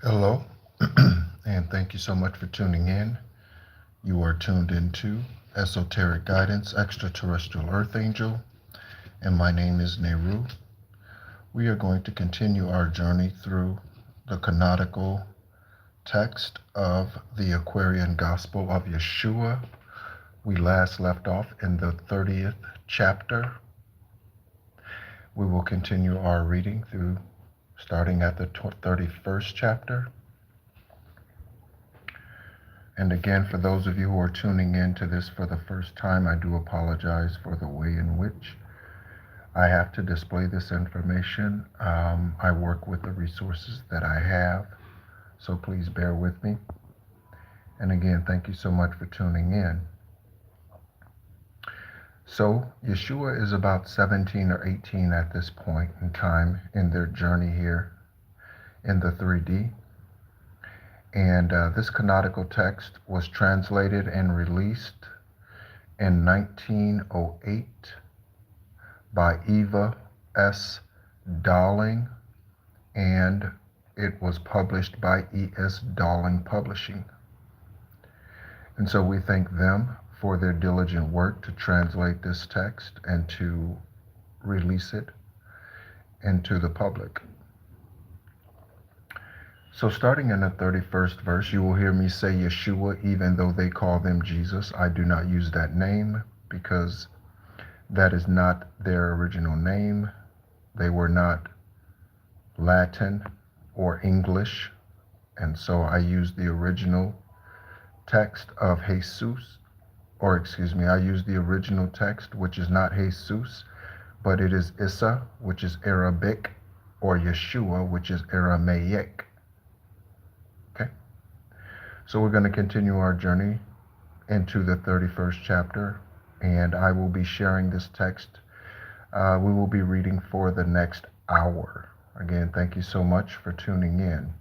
Hello, and thank you so much for tuning in. You are tuned into Esoteric Guidance Extraterrestrial Earth Angel, and my name is Nehru. We are going to continue our journey through the canonical text of the Aquarian Gospel of Yeshua. We last left off in the 30th chapter. We will continue our reading through starting at the 31st chapter. And again, for those of you who are tuning in to this for the first time, I do apologize for the way in which I have to display this information. I work with the resources that I have, so please bear with me. And again, thank you so much for tuning in. So, Yeshua is about 17 or 18 at this point in time in their journey here in the 3D. And this canonical text was translated and released in 1908 by Eva S. Dowling, and it was published by E.S. Dowling Publishing. And so we thank them for their diligent work to translate this text and to release it into the public. So starting in the 31st verse, you will hear me say Yeshua, even though they call them Jesus. I do not use that name because that is not their original name. They were not Latin or English. And so I use the original text of Jesus, I use the original text, which is not Jesus, but it is Issa, which is Arabic, or Yeshua, which is Aramaic. Okay, so we're going to continue our journey into the 31st chapter, and I will be sharing this text. We will be reading for the next hour. Again, thank you so much for tuning in.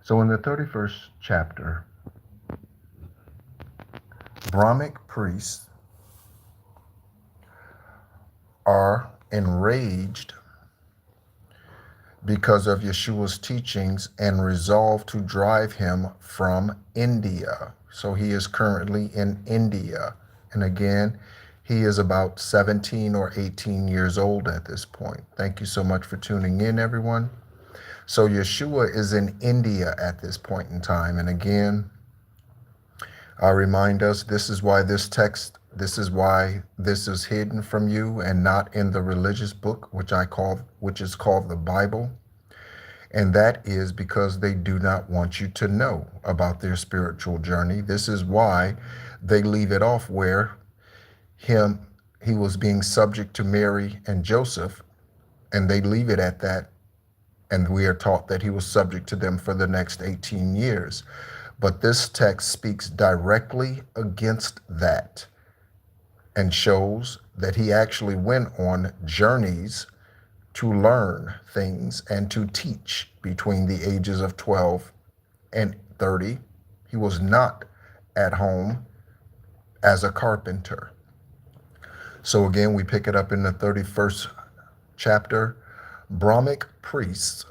So in the 31st chapter, Brahmic priests are enraged because of Yeshua's teachings and resolve to drive him from India. So he is currently in India. And again, he is about 17 or 18 years old at this point. Thank you so much for tuning in, everyone. So Yeshua is in India at this point in time. And again, I remind us, this is why this is hidden from you and not in the religious book, which is called the Bible. And that is because they do not want you to know about their spiritual journey. This is why they leave it off where he was being subject to Mary and Joseph, and they leave it at that. And we are taught that he was subject to them for the next 18 years. But this text speaks directly against that and shows that he actually went on journeys to learn things and to teach between the ages of 12 and 30. He was not at home as a carpenter. So again, we pick it up in the 31st chapter. Brahmic priests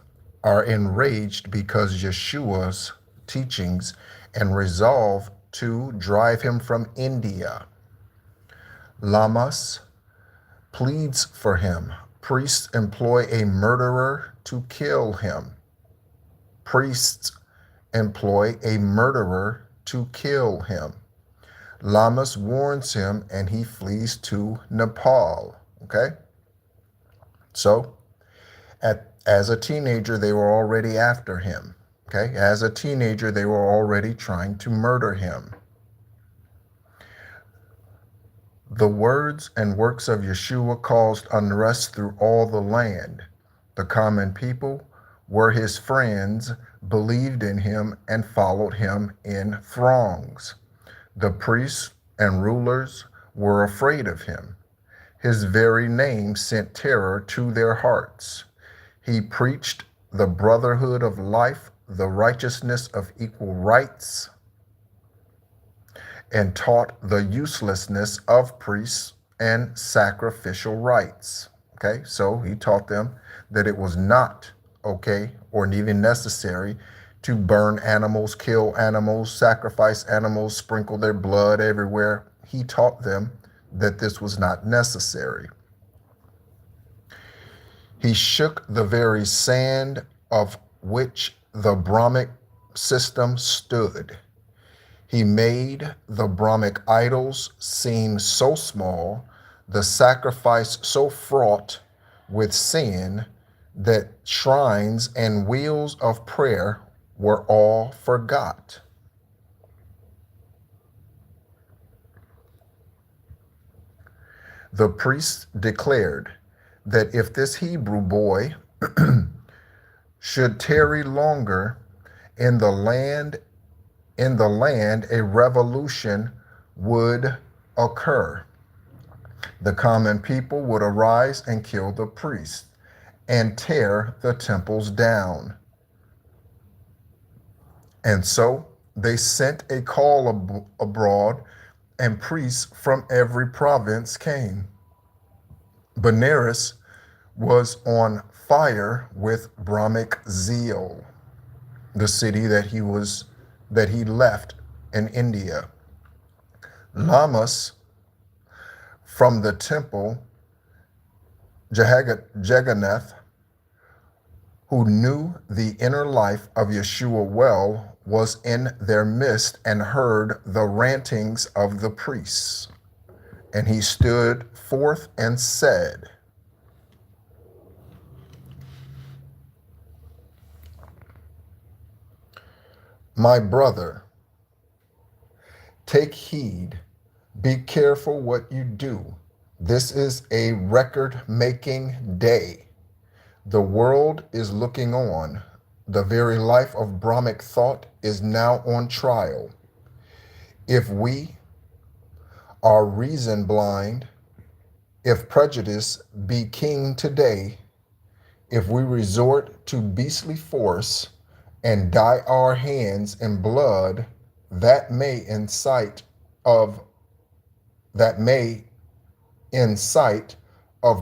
are enraged because Yeshua's teachings and resolve to drive him from India. Lamas pleads for him. Priests employ a murderer to kill him. Priests employ a murderer to kill him. Lamas warns him and he flees to Nepal. Okay? So, as a teenager, they were already after him. Okay? As a teenager, they were already trying to murder him. The words and works of Yeshua caused unrest through all the land. The common people were his friends, believed in him, and followed him in throngs. The priests and rulers were afraid of him. His very name sent terror to their hearts. He preached the brotherhood of life, the righteousness of equal rights, and taught the uselessness of priests and sacrificial rites. Okay, so he taught them that it was not okay, or even necessary to burn animals, kill animals, sacrifice animals, sprinkle their blood everywhere. He taught them that this was not necessary. He shook the very sand of which the Brahmic system stood. He made the Brahmic idols seem so small, the sacrifice so fraught with sin, that shrines and wheels of prayer were all forgot. The priests declared that if this Hebrew boy should tarry longer in the land, a revolution would occur. The common people would arise and kill the priests and tear the temples down. And so they sent a call abroad, and priests from every province came. Benares was on fire with Brahmic zeal, the city that he left in India. Lamas from the temple, Jagannath, who knew the inner life of Yeshua well, was in their midst and heard the rantings of the priests. And he stood forth and said, "My brother, take heed, be careful what you do. This is a record-making day. The world is looking on. The very life of Brahmic thought is now on trial. If we are reason blind, if prejudice be king today, if we resort to beastly force and dye our hands in blood, that may in sight of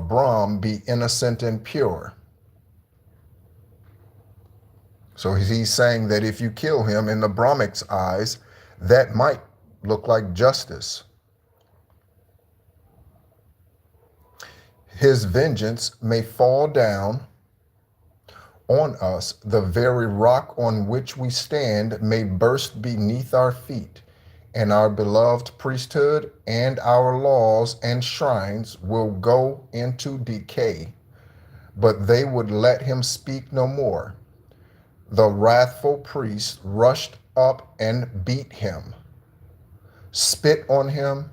Brahm be innocent and pure." So he's saying that if you kill him in the Brahmic's eyes, that might look like justice. His vengeance may fall down on us. The very rock on which we stand may burst beneath our feet, and our beloved priesthood and our laws and shrines will go into decay. But they would let him speak no more. The wrathful priest rushed up and beat him, spit on him,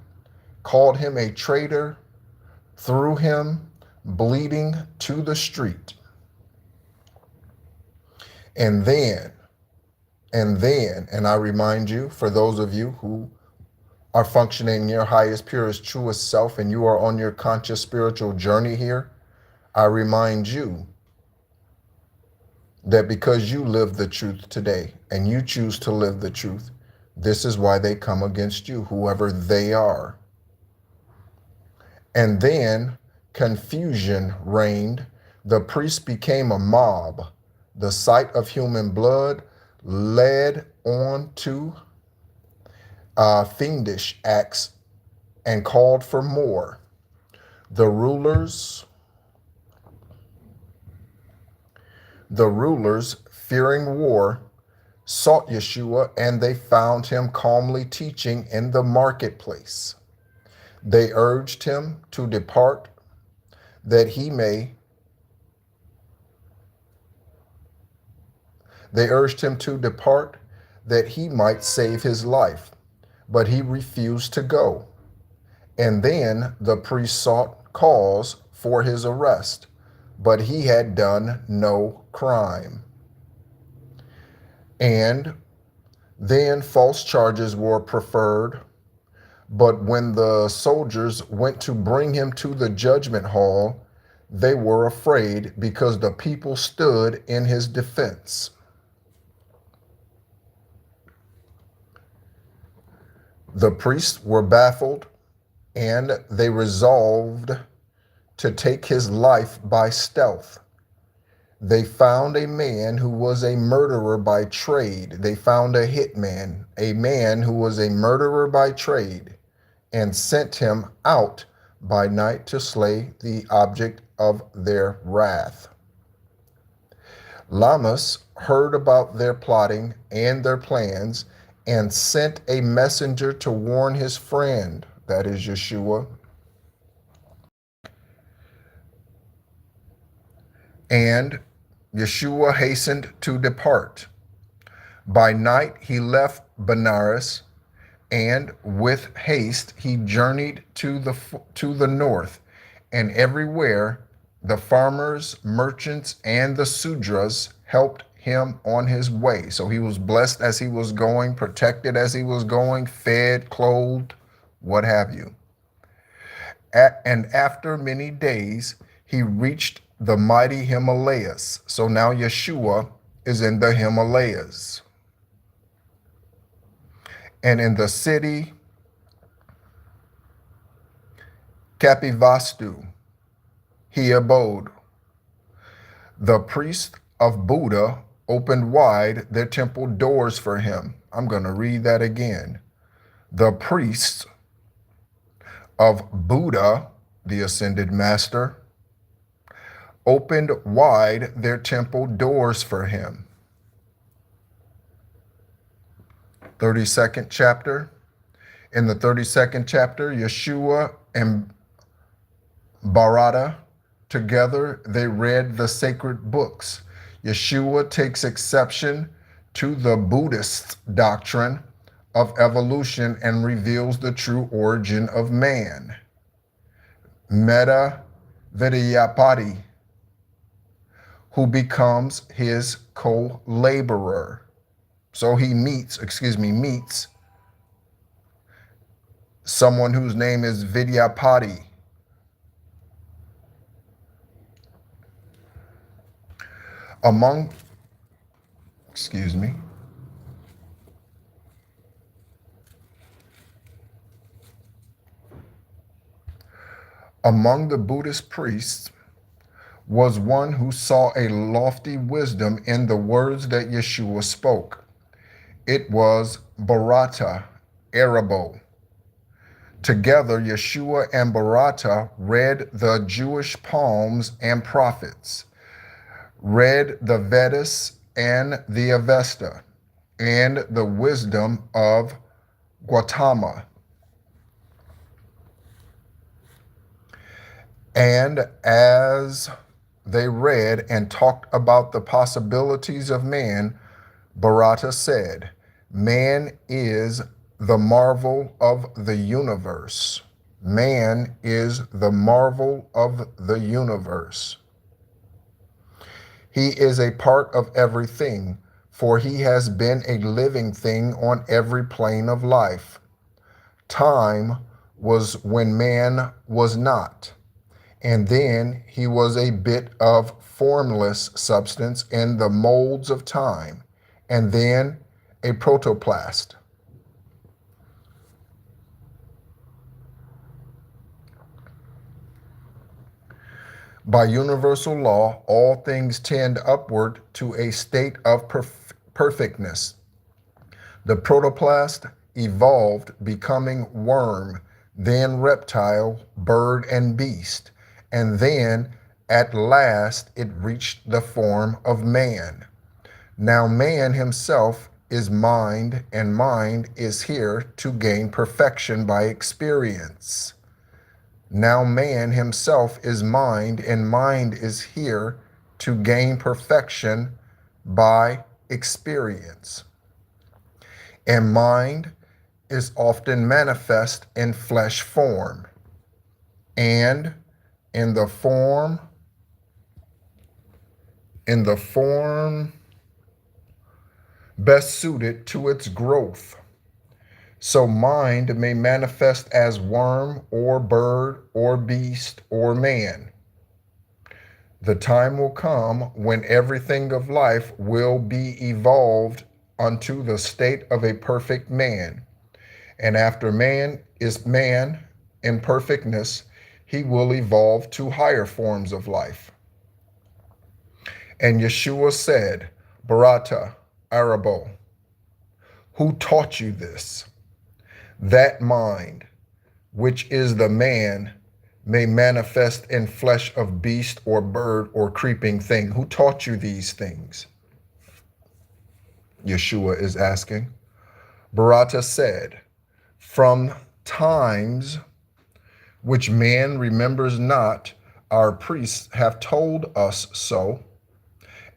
called him a traitor, threw him bleeding to the street. And then, and I remind you, for those of you who are functioning in your highest, purest, truest self, and you are on your conscious spiritual journey here, I remind you that because you live the truth today and you choose to live the truth, this is why they come against you, whoever they are. And then confusion reigned. The priest became a mob. The sight of human blood led on to fiendish acts and called for more. The rulers, fearing war, sought Yeshua, and they found him calmly teaching in the marketplace. They urged him to depart that he might save his life, but he refused to go. And then the priest sought cause for his arrest, but he had done no crime. And then false charges were preferred, but when the soldiers went to bring him to the judgment hall, they were afraid because the people stood in his defense. The priests were baffled, and they resolved to take his life by stealth. They found a man who was a murderer by trade. They found a hitman, a man who was a murderer by trade, and sent him out by night to slay the object of their wrath. Lammas heard about their plotting and their plans and sent a messenger to warn his friend, that is Yeshua. And Yeshua hastened to depart. By night he left Benares, and with haste he journeyed to the north, and everywhere the farmers, merchants, and the Sudras helped him on his way. So he was blessed as he was going, protected as he was going, fed, clothed, what have you. And after many days, he reached the mighty Himalayas. So now Yeshua is in the Himalayas. And in the city Kapilavastu, he abode. The priests of Buddha opened wide their temple doors for him. I'm going to read that again. The priests of Buddha, the ascended master, opened wide their temple doors for him. 32nd chapter. In the 32nd chapter, Yeshua and Bharata together, they read the sacred books. Yeshua takes exception to the Buddhist doctrine of evolution and reveals the true origin of man. Metta Vidyapati, who becomes his co-laborer. So he meets someone whose name is Vidyapati. Among the Buddhist priests was one who saw a lofty wisdom in the words that Yeshua spoke. It was Bharata, Arabo. Together, Yeshua and Bharata read the Jewish poems and prophets, read the Vedas and the Avesta, and the wisdom of Gautama. And as they read and talked about the possibilities of man, Bharata said, "Man is the marvel of the universe. Man is the marvel of the universe. He is a part of everything, for he has been a living thing on every plane of life. Time was when man was not, and then he was a bit of formless substance in the molds of time, and then a protoplast. By universal law, all things tend upward to a state of perfectness. The protoplast evolved, becoming worm, then reptile, bird, and beast, and then at last it reached the form of man. Now man himself is mind, and mind is here to gain perfection by experience. Now man himself is mind, and mind is here to gain perfection by experience. And mind is often manifest in flesh form, and in the form best suited to its growth. So mind may manifest as worm or bird or beast or man. The time will come when everything of life will be evolved unto the state of a perfect man. And after man is man in perfectness, he will evolve to higher forms of life. And Yeshua said, Barata, Arabo, who taught you this? That mind, which is the man, may manifest in flesh of beast or bird or creeping thing. Who taught you these things? Yeshua is asking. Barata said, from times which man remembers not, our priests have told us so,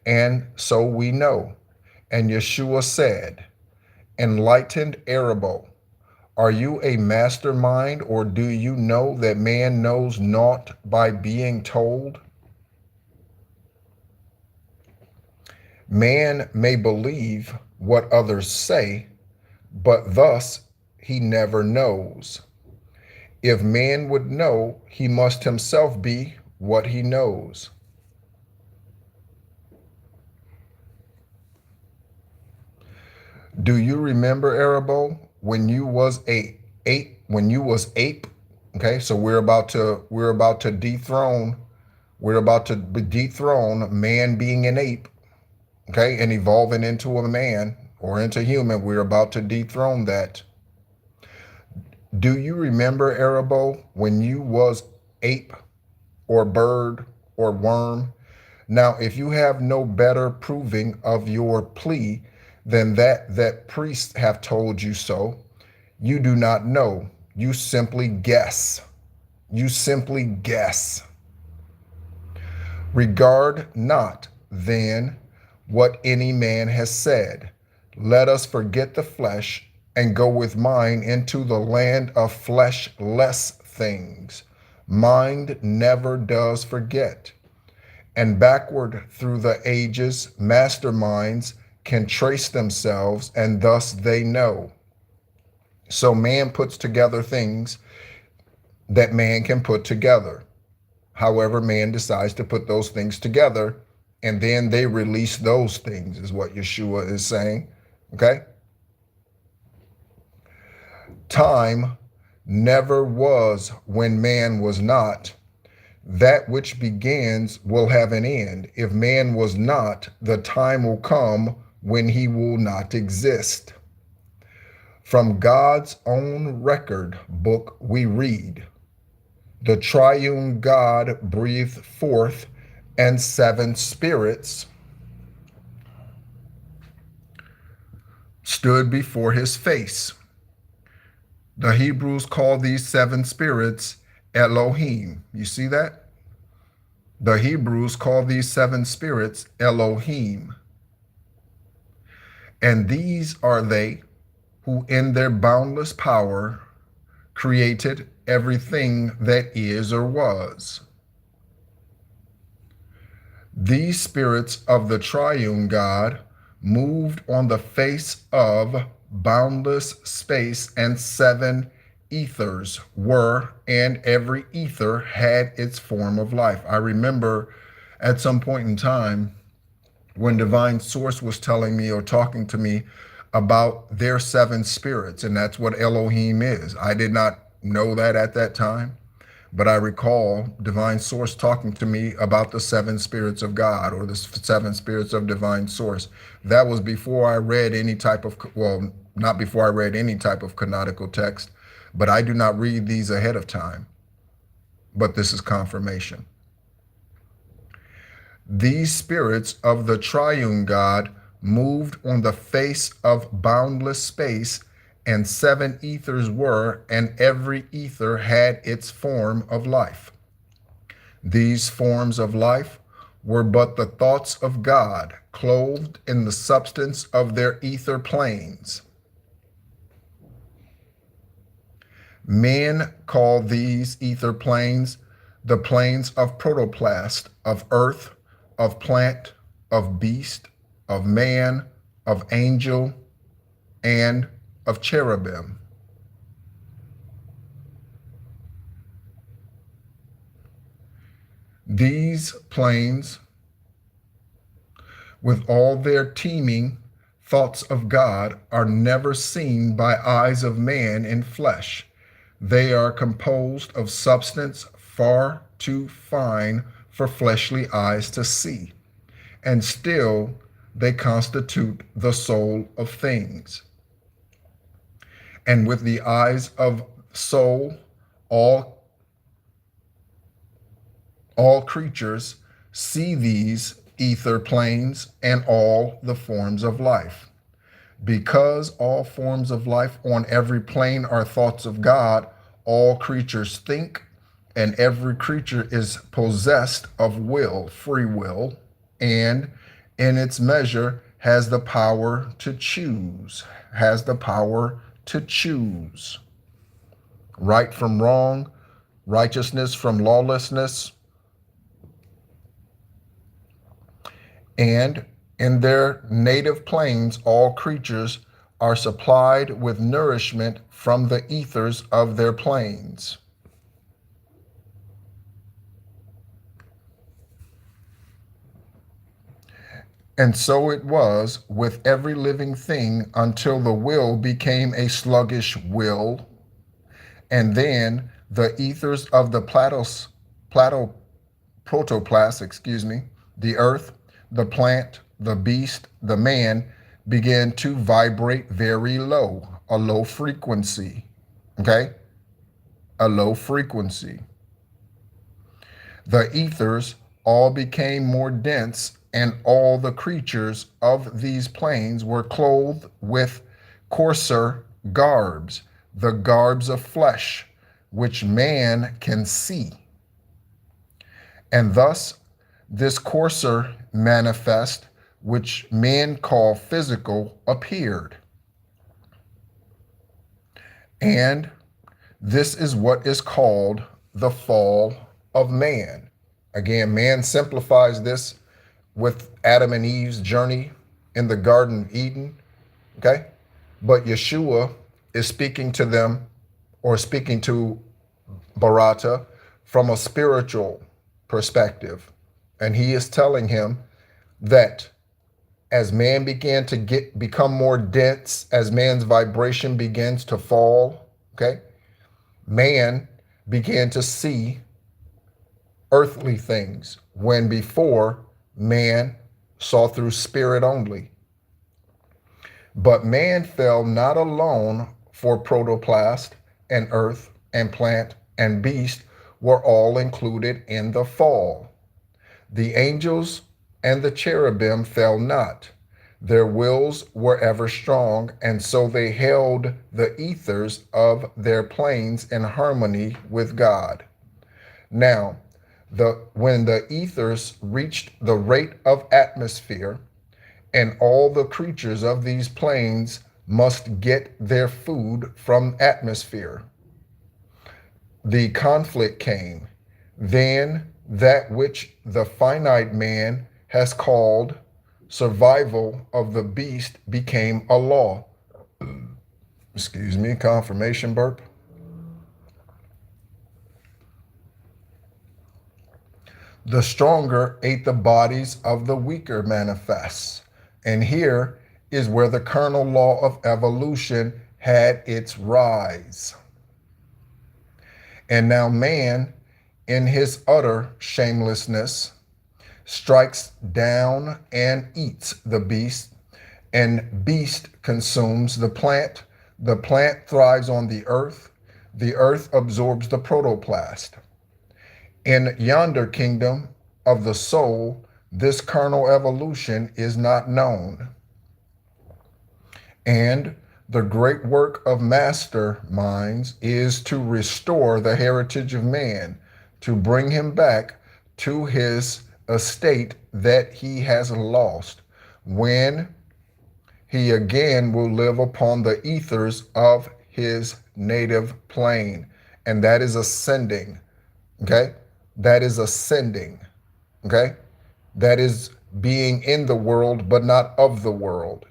and so we know. And Yeshua said, enlightened Arabo, are you a mastermind, or do you know that man knows naught by being told? Man may believe what others say, but thus he never knows. If man would know, he must himself be what he knows. Do you remember, Arabo, when you was ape? Okay, so we're about to dethrone man being an ape, okay, and evolving into a man or into human. We're about to dethrone that. Do you remember, Arabo, when you was ape or bird or worm? Now, if you have no better proving of your plea than that priests have told you so, you do not know. You simply guess. You simply guess. Regard not, then, what any man has said. Let us forget the flesh and go with mind into the land of fleshless things. Mind never does forget. And backward through the ages, masterminds can trace themselves, and thus they know. So man puts together things that man can put together. However, man decides to put those things together, and then they release those things, is what Yeshua is saying. Okay? Time never was when man was not. That which begins will have an end. If man was not, the time will come when he will not exist. From God's own record book we read, the triune God breathed forth, and 7 spirits stood before his face. The Hebrews call these 7 spirits Elohim. You see that? The Hebrews call these 7 spirits Elohim. And these are they who in their boundless power created everything that is or was. These spirits of the triune God moved on the face of boundless space, and 7 ethers were, and every ether had its form of life. I remember at some point in time when Divine Source was telling me or talking to me about their 7 spirits, and that's what Elohim is. I did not know that at that time, but I recall Divine Source talking to me about the 7 spirits of God, or the 7 spirits of Divine Source. That was before I read any type of, well, not before I read any type of canonical text, but I do not read these ahead of time. But this is confirmation. These spirits of the triune God moved on the face of boundless space, and 7 ethers were, and every ether had its form of life. These forms of life were but the thoughts of God, clothed in the substance of their ether planes. Men call these ether planes the planes of protoplast, of earth, of plant, of beast, of man, of angel, and of cherubim. These planes, with all their teeming thoughts of God, are never seen by eyes of man in flesh. They are composed of substance far too fine for fleshly eyes to see, and still they constitute the soul of things. And with the eyes of soul, all creatures see these ether planes and all the forms of life. Because all forms of life on every plane are thoughts of God, all creatures think, and every creature is possessed of will, free will, and in its measure has the power to choose, right from wrong, righteousness from lawlessness, and in their native planes, all creatures are supplied with nourishment from the ethers of their planes. And so it was with every living thing until the will became a sluggish will, and then the ethers of the protoplast, the earth, the plant, the beast, the man, began to vibrate very low, a low frequency. Okay? A low frequency. The ethers all became more dense, and all the creatures of these planes were clothed with coarser garbs, the garbs of flesh, which man can see. And thus, this coarser manifest, which men call physical, appeared. And this is what is called the fall of man. Again, man simplifies this with Adam and Eve's journey in the Garden of Eden, okay? But Yeshua is speaking to them, or speaking to Barata, from a spiritual perspective. And he is telling him that as man began to become more dense, as man's vibration begins to fall, okay, man began to see earthly things when before man saw through spirit only. But man fell not alone, for protoplast and earth and plant and beast were all included in the fall. The angels and the cherubim fell not. Their wills were ever strong, and so they held the ethers of their planes in harmony with God. Now, when the ethers reached the rate of atmosphere, and all the creatures of these planes must get their food from atmosphere, the conflict came. Then that which the finite man has called survival of the beast became a law. Excuse me, confirmation burp. The stronger ate the bodies of the weaker manifests. And here is where the kernel law of evolution had its rise. And now man, in his utter shamelessness, strikes down and eats the beast, and beast consumes the plant thrives on the earth absorbs the protoplast. In yonder kingdom of the soul, this carnal evolution is not known. And the great work of master minds is to restore the heritage of man, to bring him back to his estate that he has lost, when he again will live upon the ethers of his native plane. And that is ascending, okay? That is ascending, okay? That is being in the world, but not of the world.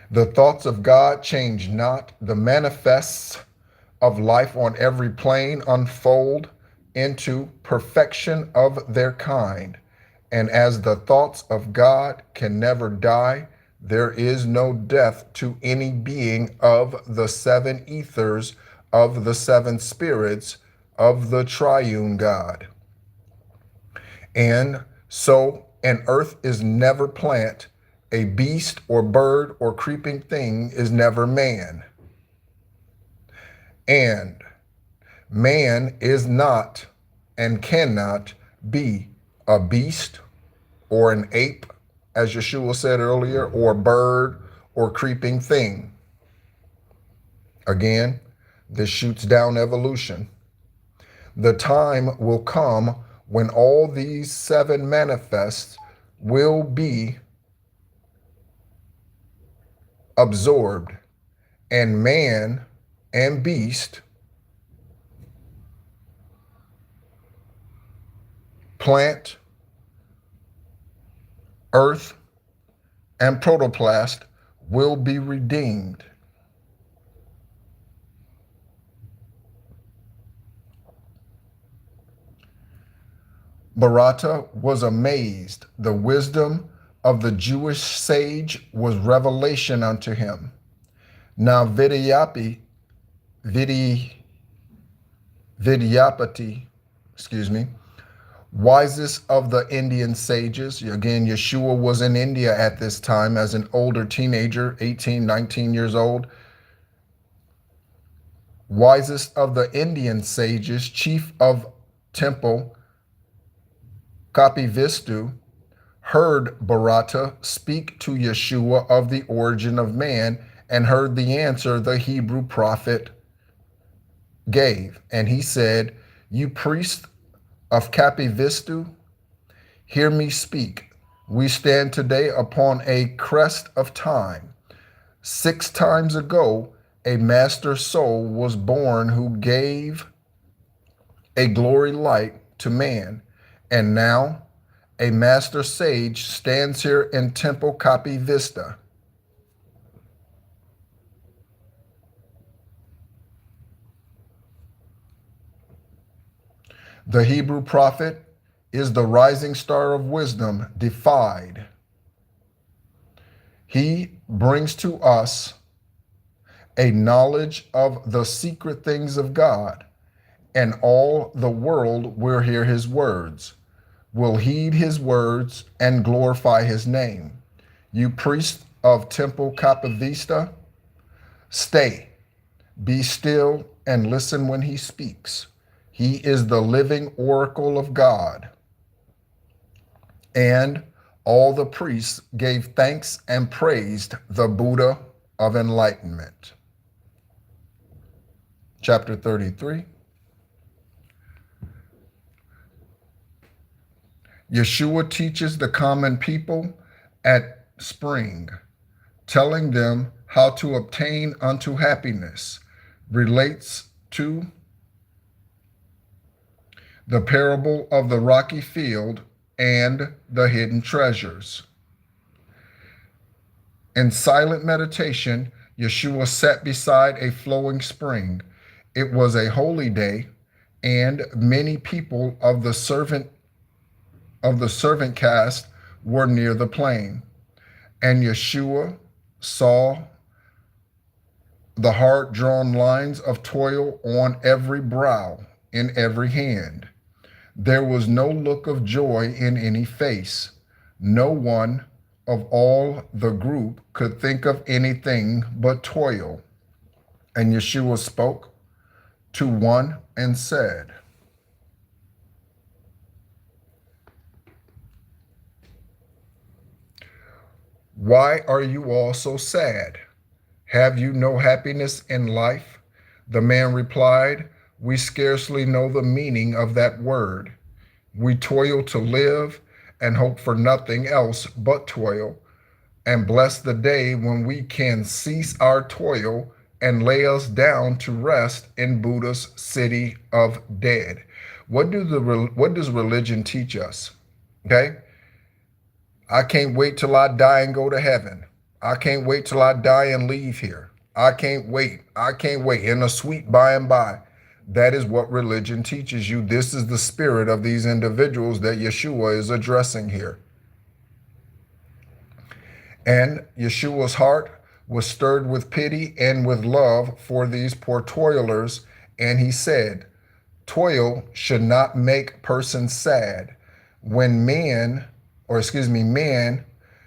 The thoughts of God change not. The manifests of life on every plane unfold into perfection of their kind. And as the thoughts of God can never die, there is no death to any being of the seven ethers of the seven spirits, of the triune God. And so an earth is never plant, a beast or bird or creeping thing is never man. And man is not and cannot be a beast or an ape, as Yeshua said earlier, or a bird or creeping thing. Again, this shoots down evolution. The time will come when all these seven manifests will be absorbed, and man and beast, plant, earth, and protoplast will be redeemed. Bharata was amazed. The wisdom of the Jewish sage was revelation unto him. Now Vidyapati, wisest of the Indian sages. Again, Yeshua was in India at this time as an older teenager, 18, 19 years old. Wisest of the Indian sages, chief of temple, Kapivistu, heard Bharata speak to Yeshua of the origin of man and heard the answer the Hebrew prophet gave. And he said, "You priest of Kapivistu, hear me speak. We stand today upon a crest of time. 6 times ago, a master soul was born who gave a glory light to man. And now a master sage stands here in Temple Kapivista. The Hebrew prophet is the rising star of wisdom defied. He brings to us a knowledge of the secret things of God, and all the world will hear his words, will heed his words, and glorify his name. You priests of Temple Kapavista, stay, be still, and listen when he speaks. He is the living oracle of God." And all the priests gave thanks and praised the Buddha of enlightenment. Chapter 33. Yeshua teaches the common people at spring, telling them how to obtain unto happiness, relates to the parable of the rocky field and the hidden treasures. In silent meditation, Yeshua sat beside a flowing spring. It was a holy day, and many people of the servant caste were near the plain. And Yeshua saw the hard-drawn lines of toil on every brow, in every hand. There was no look of joy in any face. No one of all the group could think of anything but toil. And Yeshua spoke to one and said, "Why are you all so sad? Have you no happiness in life?" The man replied, "We scarcely know the meaning of that word. We toil to live and hope for nothing else but toil, and bless the day when we can cease our toil and lay us down to rest in Buddha's city of dead." What does religion teach us? Okay? I can't wait till I die and go to heaven. I can't wait till I die and leave here. I can't wait. I can't wait. In a sweet by and by. That is what religion teaches you. This is the spirit of these individuals that Yeshua is addressing here. And Yeshua's heart was stirred with pity and with love for these poor toilers, and he said, Toil should not make persons sad. When men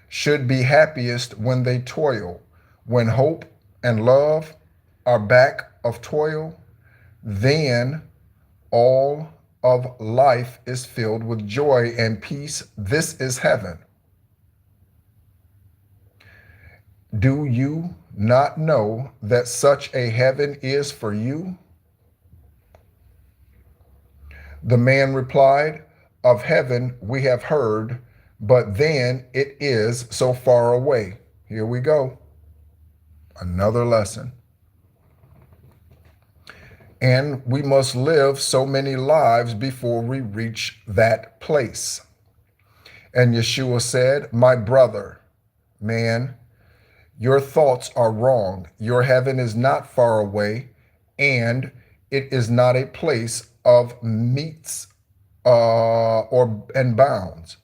should be happiest when they toil. When hope and love are back of toil, then all of life is filled with joy and peace. This is heaven. Do you not know that such a heaven is for you? The man replied, of heaven we have heard, but then it is so far away. Here we go. Another lesson. And we must live so many lives before we reach that place. And Yeshua said, my brother, man, your thoughts are wrong. Your heaven is not far away, and it is not a place of meats and bounds,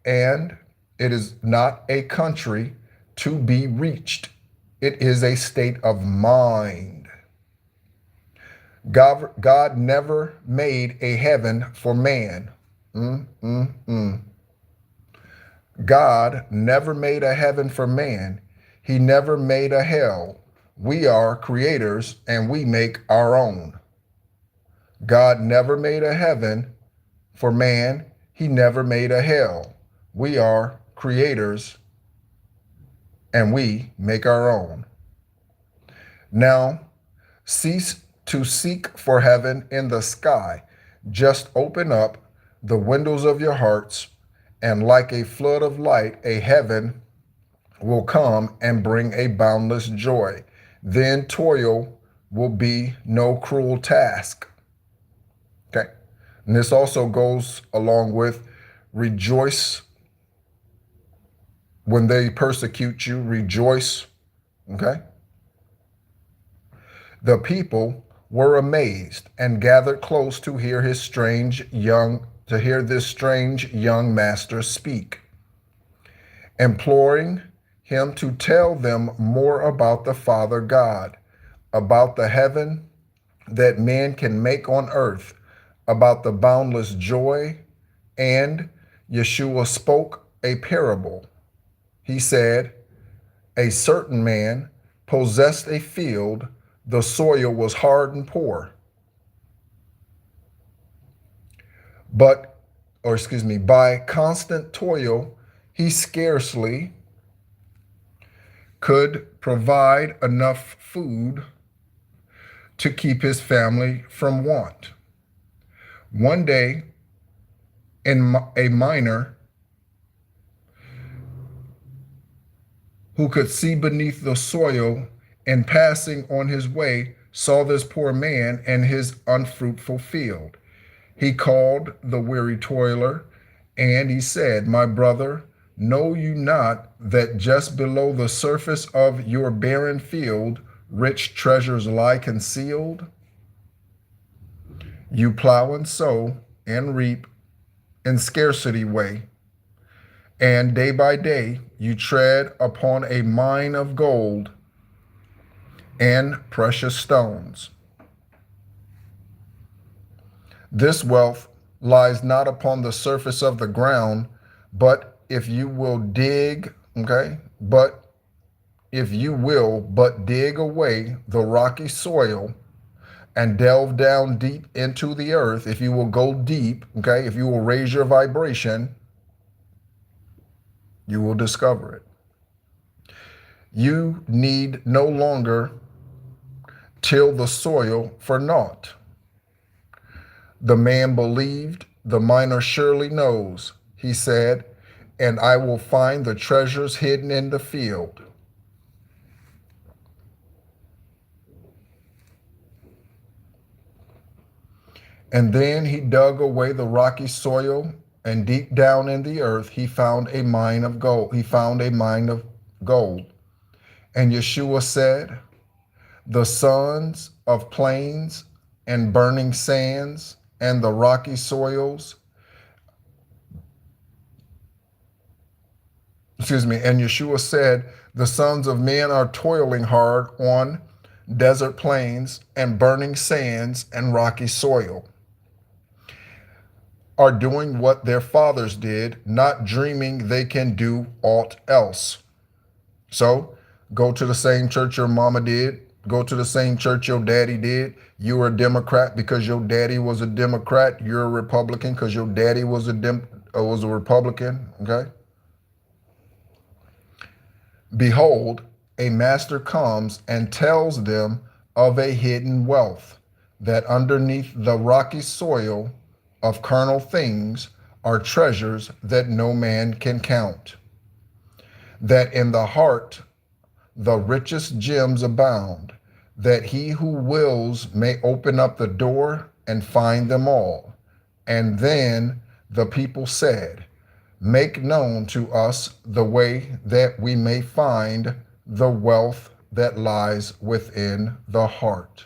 and it is not a country to be reached. It is a state of mind. God never made a heaven for man. God never made a heaven for man. He never made a hell. We are creators and we make our own. God never made a heaven for man. He never made a hell. We are creators and we make our own. Now, cease to seek for heaven in the sky. Just open up the windows of your hearts, and like a flood of light, a heaven will come and bring a boundless joy. Then toil will be no cruel task. Okay. And this also goes along with rejoice when they persecute you, rejoice. Okay. The people were amazed and gathered close to hear this strange young master speak, imploring him to tell them more about the Father God, about the heaven that man can make on earth, about the boundless joy. And Yeshua spoke a parable. He said, a certain man possessed a field. The soil was hard and poor. By constant toil, he scarcely could provide enough food to keep his family from want. One day, a miner who could see beneath the soil and passing on his way saw this poor man and his unfruitful field. He called the weary toiler and he said, my brother, know you not that just below the surface of your barren field, rich treasures lie concealed? You plow and sow and reap in scarcity way, and day by day you tread upon a mine of gold and precious stones. This wealth lies not upon the surface of the ground, but if you will dig, but dig away the rocky soil and delve down deep into the earth, if you will go deep, if you will raise your vibration, you will discover it. You need no longer till the soil for naught. The man believed, the miner surely knows, he said, and I will find the treasures hidden in the field. And then he dug away the rocky soil, and deep down in the earth he found a mine of gold. And Yeshua said, the sons of plains and burning sands and the rocky soils, and Yeshua said, the sons of men are toiling hard on desert plains and burning sands and rocky soil. are doing what their fathers did, not dreaming they can do aught else. So go to the same church your mama did. Go to the same church your daddy did. You were a Democrat because your daddy was a Democrat. You're a Republican because your daddy was a Republican. Okay. Behold, a master comes and tells them of a hidden wealth, that underneath the rocky soil of carnal things are treasures that no man can count, that in the heart the richest gems abound, that he who wills may open up the door and find them all. And then the people said, make known to us the way that we may find the wealth that lies within the heart.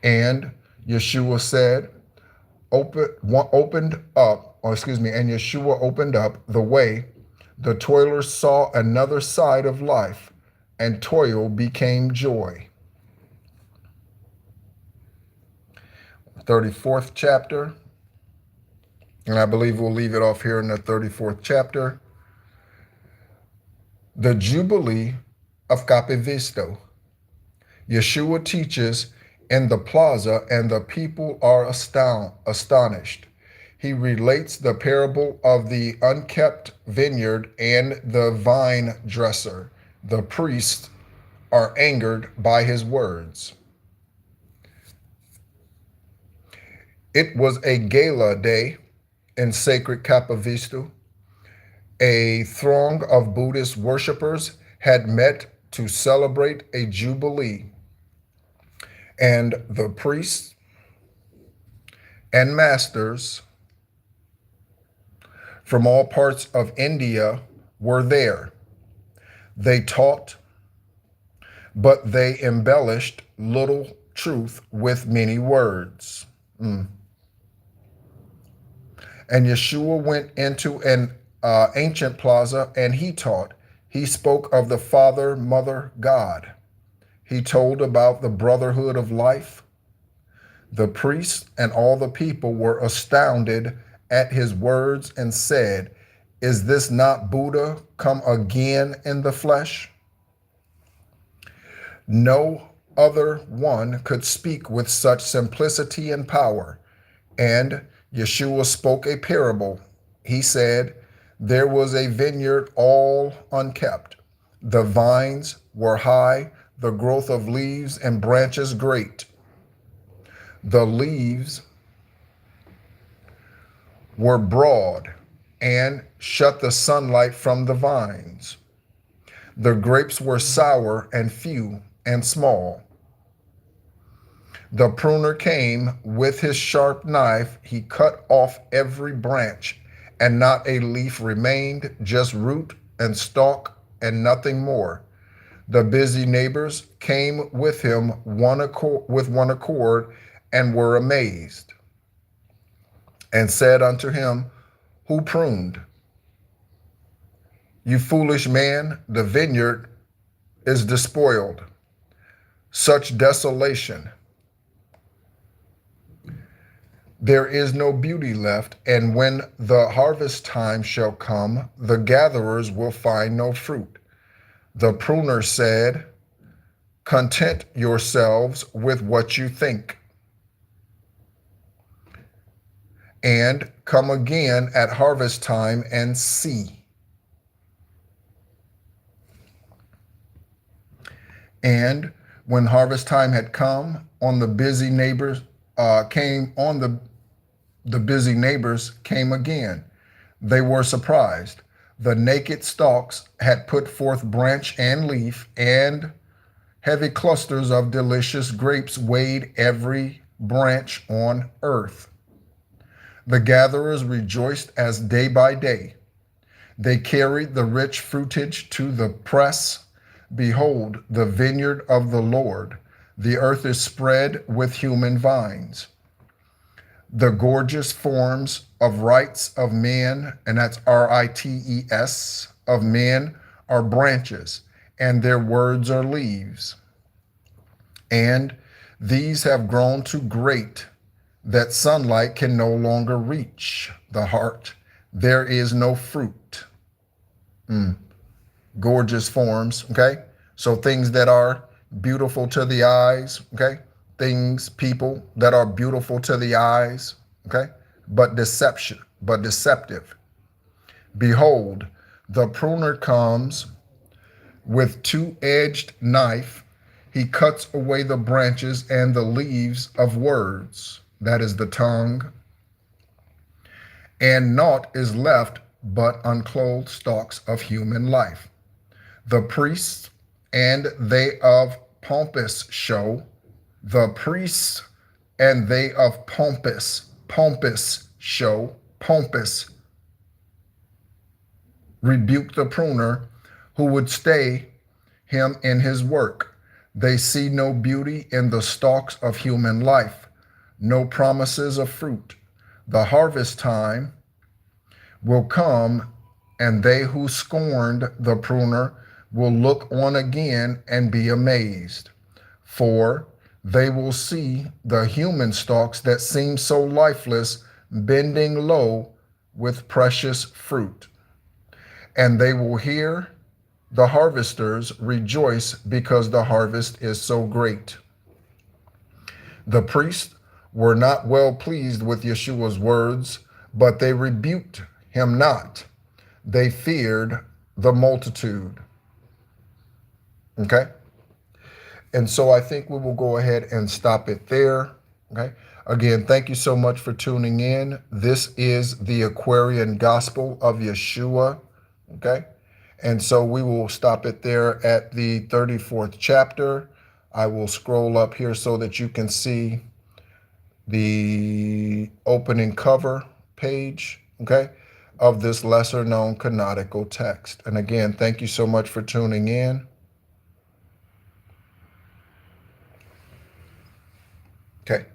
And Yeshua said, and Yeshua opened up the way. The toilers saw another side of life, and toil became joy. 34th chapter, and I believe we'll leave it off here in the 34th chapter. The Jubilee of Capivisto. Yeshua teaches in the plaza, and the people are astonished. He relates the parable of the unkept vineyard and the vine dresser. The priests are angered by his words. It was a gala day in sacred Capivisto. A throng of Buddhist worshippers had met to celebrate a jubilee, and the priests and masters from all parts of India were there. They taught, but they embellished little truth with many words. And Yeshua went into an ancient plaza, and he taught. He spoke of the Father, Mother, God. He told about the brotherhood of life. The priests and all the people were astounded at his words and said, is this not Buddha come again in the flesh? No other one could speak with such simplicity and power. And Yeshua spoke a parable. He said, there was a vineyard all unkept. The vines were high, the growth of leaves and branches great. The leaves were broad and shut the sunlight from the vines. The grapes were sour and few and small. The pruner came with his sharp knife. He cut off every branch, and not a leaf remained, just root and stalk and nothing more. The busy neighbors came with him with one accord and were amazed, and said unto him, who pruned? You foolish man, the vineyard is despoiled. Such desolation. There is no beauty left, and when the harvest time shall come, the gatherers will find no fruit. The pruner said, content yourselves with what you think, and come again at harvest time and see. And when harvest time had come, the busy neighbors came again. They were surprised. The naked stalks had put forth branch and leaf, and heavy clusters of delicious grapes weighed every branch on earth. The gatherers rejoiced as day by day. They carried the rich fruitage to the press. Behold, the vineyard of the Lord. The earth is spread with human vines. The gorgeous forms of rites of men, and that's rites, of men, are branches, and their words are leaves. And these have grown to great that sunlight can no longer reach the heart. There is no fruit. Gorgeous forms, okay? So things that are beautiful to the eyes, okay? Things, people that are beautiful to the eyes, okay? But deceptive. Behold, the pruner comes with two-edged knife. He cuts away the branches and the leaves of words, that is the tongue, and naught is left but unclothed stalks of human life. The priests and they of pompous show, the priests and they of pompous show, pompous, rebuke the pruner who would stay him in his work. They see no beauty in the stalks of human life, no promises of fruit. The harvest time will come, and they who scorned the pruner will look on again and be amazed. For they will see the human stalks that seem so lifeless bending low with precious fruit. And they will hear the harvesters rejoice because the harvest is so great. The priests were not well pleased with Yeshua's words, but they rebuked him not. They feared the multitude. Okay? And so I think we will go ahead and stop it there. Okay? Again, thank you so much for tuning in. This is the Aquarian Gospel of Yeshua. Okay? And so we will stop it there at the 34th chapter. I will scroll up here so that you can see the opening cover page, okay, of this lesser known canonical text. And again, thank you so much for tuning in. Okay,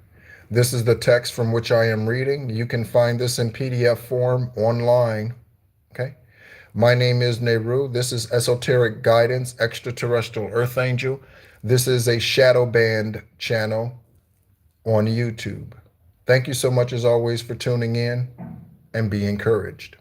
this is the text from which I am reading. You can find this in PDF form online. Okay, my name is Nehru. This is Esoteric Guidance, Extraterrestrial Earth Angel. This is a shadow band channel on YouTube. Thank you so much as always for tuning in, and be encouraged.